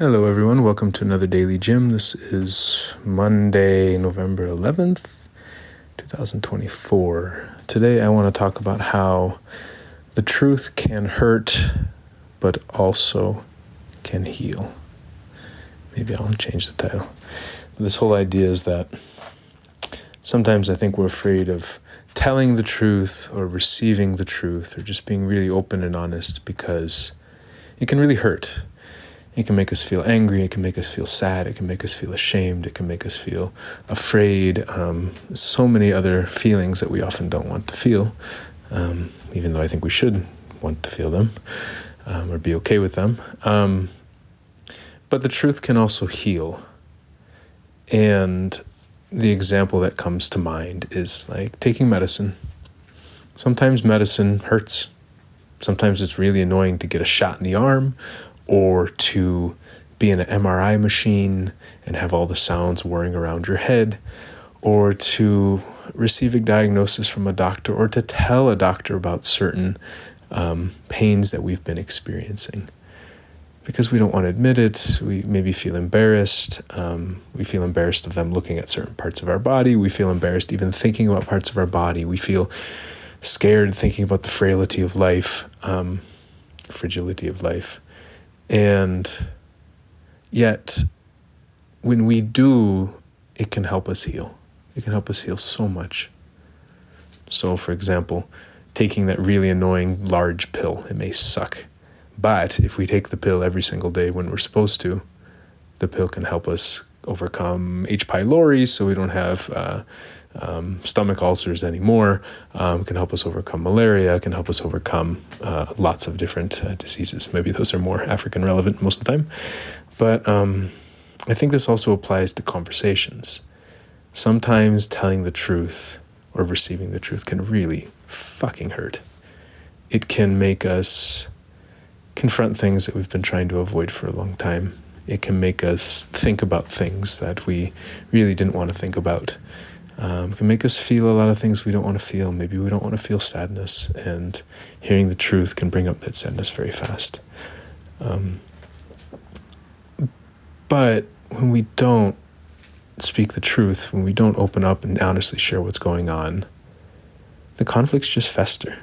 Hello everyone, welcome to another Daily Gym. This is Monday, November 11th, 2024. Today I want to talk about how the truth can hurt, but also can heal. Maybe I'll change the title. This whole idea is that sometimes I think we're afraid of telling the truth or receiving the truth or just being really open and honest because it can really hurt. It can make us feel angry, it can make us feel sad, it can make us feel ashamed, it can make us feel afraid. So many other feelings that we often don't want to feel, even though I think we should want to feel them or be okay with them. But the truth can also heal. And the example that comes to mind is like taking medicine. Sometimes medicine hurts. Sometimes it's really annoying to get a shot in the arm, or to be in an MRI machine and have all the sounds whirring around your head, or to receive a diagnosis from a doctor, or to tell a doctor about certain pains that we've been experiencing. Because we don't want to admit it, we maybe feel embarrassed. We feel embarrassed of them looking at certain parts of our body. We feel embarrassed even thinking about parts of our body. We feel scared thinking about the frailty of life, fragility of life. And yet, when we do, it can help us heal. It can help us heal so much. So, for example, taking that really annoying large pill, it may suck. But if we take the pill every single day when we're supposed to, the pill can help us overcome H. pylori so we don't have stomach ulcers anymore. Can help us overcome malaria, can help us overcome lots of different diseases. Maybe those are more African relevant most of the time. But I think this also applies to conversations. Sometimes telling the truth or receiving the truth can really fucking hurt. It can make us confront things that we've been trying to avoid for a long time. It can make us think about things that we really didn't want to think about. It can make us feel a lot of things we don't want to feel. Maybe we don't want to feel sadness, and hearing the truth can bring up that sadness very fast. But when we don't speak the truth, when we don't open up and honestly share what's going on, the conflicts just fester.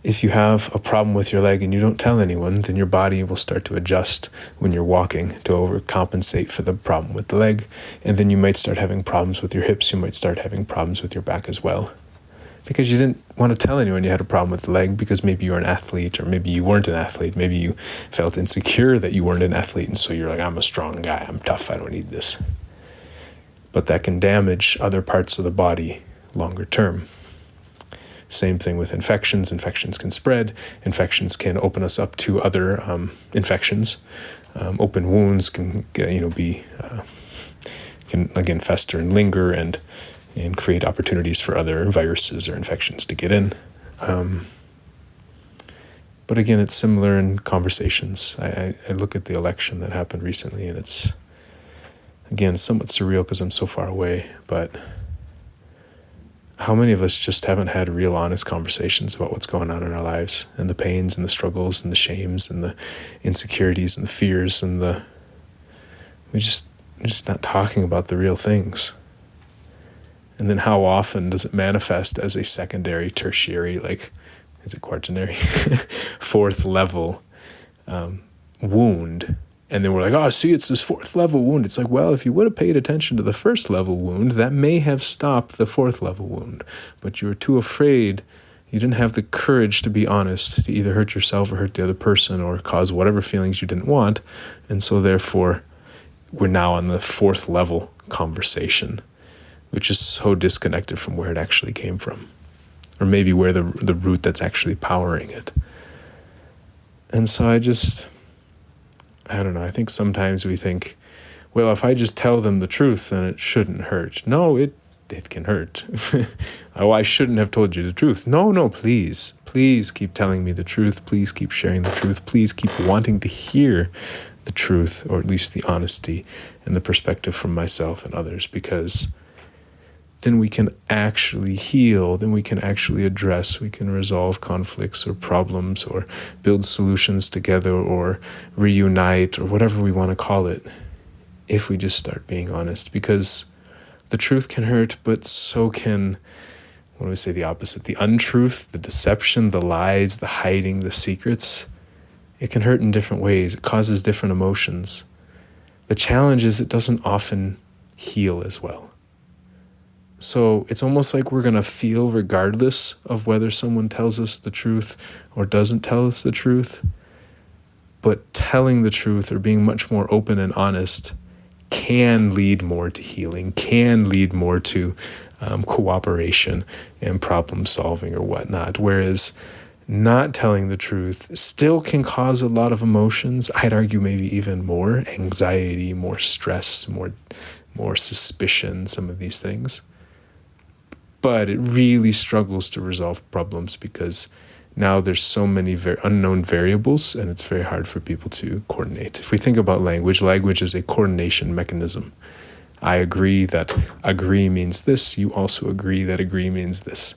If you have a problem with your leg and you don't tell anyone, then your body will start to adjust when you're walking to overcompensate for the problem with the leg. And then you might start having problems with your hips. You might start having problems with your back as well. Because you didn't want to tell anyone you had a problem with the leg because maybe you were an athlete, or maybe you weren't an athlete. Maybe you felt insecure that you weren't an athlete. And so you're like, I'm a strong guy. I'm tough. I don't need this. But that can damage other parts of the body longer term. Same thing with infections. Infections can spread. Infections can open us up to other infections. Open wounds can again fester and linger and create opportunities for other viruses or infections to get in. But again, it's similar in conversations. I look at the election that happened recently, and it's again somewhat surreal because I'm so far away, but how many of us just haven't had real honest conversations about what's going on in our lives, and the pains and the struggles and the shames and the insecurities and the fears and we're just not talking about the real things. And then how often does it manifest as a secondary, tertiary, quaternary, fourth level wound? And then we're like, oh, see, it's this fourth level wound. It's like, well, if you would have paid attention to the first level wound, that may have stopped the fourth level wound. But you were too afraid. You didn't have the courage to be honest, to either hurt yourself or hurt the other person or cause whatever feelings you didn't want. And so therefore, we're now on the fourth level conversation, which is so disconnected from where it actually came from, or maybe where the root that's actually powering it. And so I don't know, I think sometimes we think, well, if I just tell them the truth, then it shouldn't hurt. No, it can hurt. Oh, I shouldn't have told you the truth. No, please keep telling me the truth. Please keep sharing the truth. Please keep wanting to hear the truth, or at least the honesty and the perspective from myself and others, because then we can actually heal, then we can actually address, we can resolve conflicts or problems or build solutions together or reunite or whatever we want to call it, if we just start being honest. Because the truth can hurt, but so can, what do we say, the opposite? The untruth, the deception, the lies, the hiding, the secrets. It can hurt in different ways. It causes different emotions. The challenge is it doesn't often heal as well. So it's almost like we're going to feel regardless of whether someone tells us the truth or doesn't tell us the truth. But telling the truth or being much more open and honest can lead more to healing, can lead more to cooperation and problem solving or whatnot. Whereas not telling the truth still can cause a lot of emotions. I'd argue maybe even more anxiety, more stress, more suspicion, some of these things. But it really struggles to resolve problems because now there's so many unknown variables, and it's very hard for people to coordinate. If we think about language is a coordination mechanism. I agree that agree means this. You also agree that agree means this.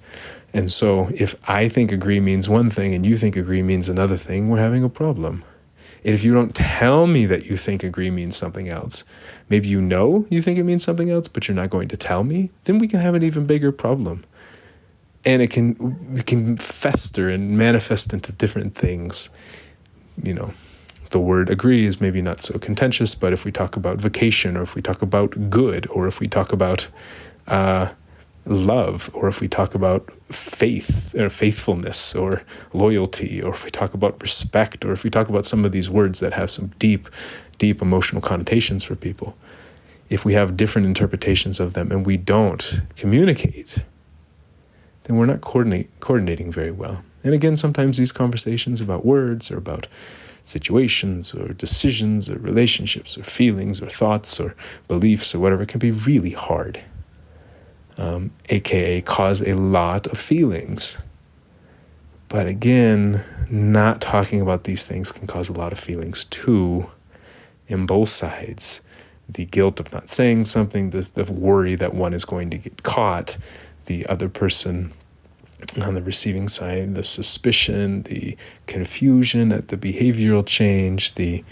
And so if I think agree means one thing and you think agree means another thing, we're having a problem. And if you don't tell me that you think agree means something else, maybe you think it means something else, but you're not going to tell me, then we can have an even bigger problem. And it can fester and manifest into different things. You know, the word agree is maybe not so contentious, but if we talk about vacation, or if we talk about good, or if we talk about love, or if we talk about faith or faithfulness or loyalty, or if we talk about respect, or if we talk about some of these words that have some deep emotional connotations for people, if we have different interpretations of them and we don't communicate, then we're not coordinating very well. And again, sometimes these conversations about words or about situations or decisions or relationships or feelings or thoughts or beliefs or whatever can be really hard. AKA cause a lot of feelings. But again, not talking about these things can cause a lot of feelings too, in both sides. The guilt of not saying something, the worry that one is going to get caught, the other person on the receiving side, the suspicion, the confusion at the behavioral change, the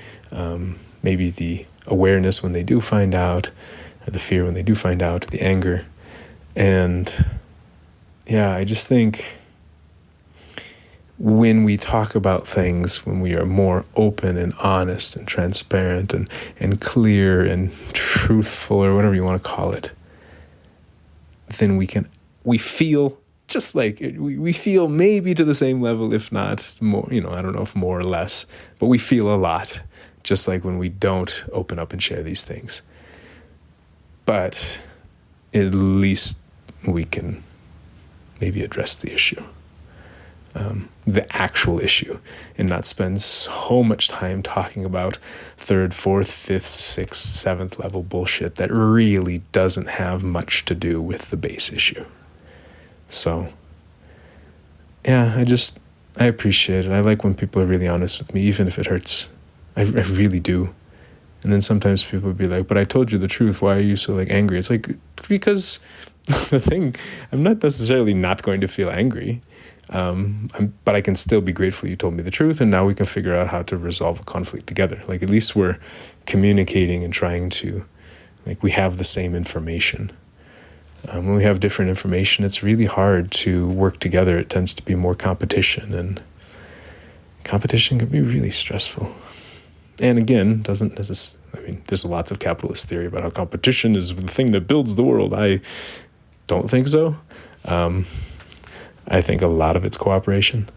maybe the awareness when they do find out, or the fear when they do find out, the anger. And yeah, I just think when we talk about things, when we are more open and honest and transparent and clear and truthful, or whatever you want to call it, then we feel just like we feel maybe to the same level, if not more, I don't know if more or less, but we feel a lot, just like when we don't open up and share these things. But at least we can maybe address the issue, the actual issue, and not spend so much time talking about third, fourth, fifth, sixth, seventh level bullshit that really doesn't have much to do with the base issue. So, yeah, I appreciate it. I like when people are really honest with me, even if it hurts. I really do. And then sometimes people would be like, but I told you the truth. Why are you so angry? It's like, because the thing, I'm not necessarily not going to feel angry. But I can still be grateful you told me the truth, and now we can figure out how to resolve a conflict together. At least we're communicating and trying to, we have the same information. When we have different information, it's really hard to work together. It tends to be more competition, and competition can be really stressful. And again, there's lots of capitalist theory about how competition is the thing that builds the world. I don't think so. I think a lot of it's cooperation,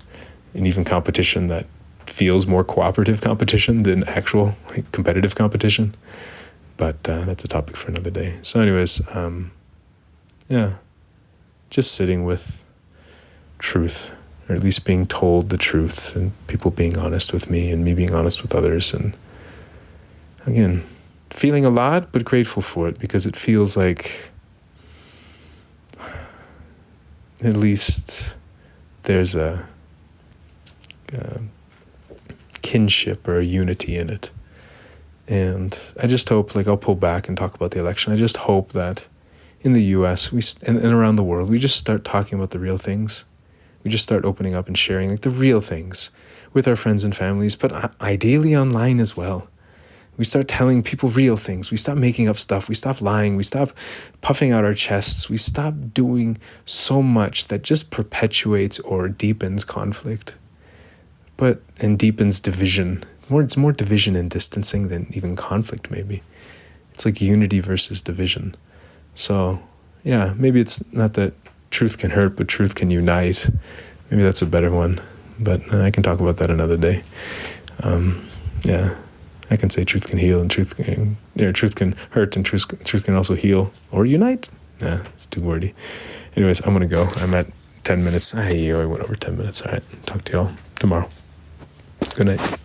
and even competition that feels more cooperative competition than actual competitive competition. But that's a topic for another day. So anyways, just sitting with truth, or at least being told the truth, and people being honest with me and me being honest with others. And again, feeling a lot, but grateful for it, because it feels like at least there's a kinship or a unity in it. And I just hope, I'll pull back and talk about the election. I just hope that in the US and around the world, we just start talking about the real things. We just start opening up and sharing like the real things with our friends and families, but ideally online as well. We start telling people real things. We stop making up stuff. We stop lying. We stop puffing out our chests. We stop doing so much that just perpetuates or deepens conflict, and deepens division. It's more division and distancing than even conflict, maybe. It's like unity versus division. So, yeah, maybe it's not that truth can hurt, but truth can unite. Maybe that's a better one. But I can talk about that another day. Yeah. I can say truth can heal and truth can hurt and truth can also heal or unite. Nah, it's too wordy. Anyways, I'm going to go. I'm at 10 minutes. I went over 10 minutes. All right. Talk to y'all tomorrow. Good night.